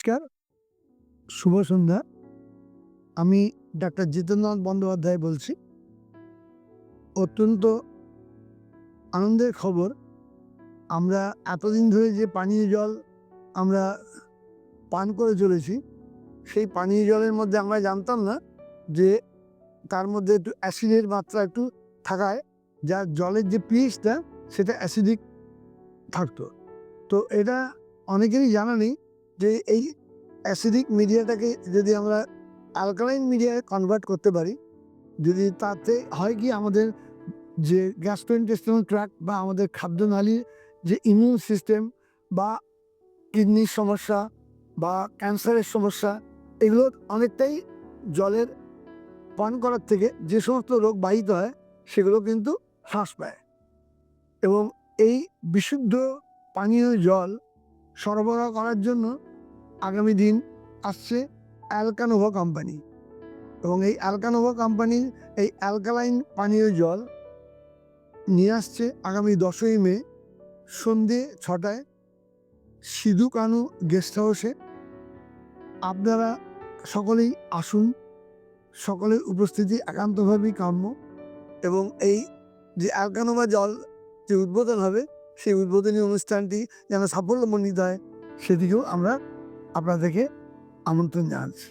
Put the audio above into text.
নমস্কার, শুভ সন্ধ্যা। আমি ডাক্তার জিতেন্দ্রনাথ বন্দ্যোপাধ্যায় বলছি। অত্যন্ত আনন্দের খবর, আমরা এতদিন ধরে যে পানীয় জল আমরা পান করে চলেছি, সেই পানীয় জলের মধ্যে আমরা জানতাম না যে তার মধ্যে একটু অ্যাসিডের মাত্রা একটু থাকায় যার জলের যে পিএইচটা সেটা অ্যাসিডিক থাকতো। তো এটা অনেকেরই জানা নেই যে এই অ্যাসিডিক মিডিয়াটাকে যদি আমরা অ্যালকালাইন মিডিয়ায় কনভার্ট করতে পারি, যদি তাতে হয় কি আমাদের যে গ্যাস্ট্রোইন্টেস্টিনাল ট্র্যাক্ট বা আমাদের খাদ্যনালীর যে ইমিউন সিস্টেম বা কিডনির সমস্যা বা ক্যান্সারের সমস্যা, এগুলো অনেকটাই জলের পান করার থেকে যে সমস্ত রোগ বাহিত হয় সেগুলো কিন্তু হ্রাস পায়। এবং এই বিশুদ্ধ পানীয় জল সরবরাহ করার জন্য আগামী দিন আসছে অ্যালকানোভা কোম্পানি, এবং এই অ্যালকানোভা কোম্পানির এই অ্যালকালাইন পানীয় জল নিয়ে আসছে আগামী 10ই মে সন্ধে 6টায় সিধু কানু গেস্ট হাউসে। আপনারা সকলেই আসুন, সকলের উপস্থিতি একান্তভাবেই কাম্য। এবং এই যে অ্যালকানোভা জল যে উদ্বোধন হবে, সেই উদ্বোধনী অনুষ্ঠানটি যেন সাফল্যমণ্ডিত হয়, সেদিকেও আমরা আপনাদেরকে আমন্ত্রণ জানাচ্ছি।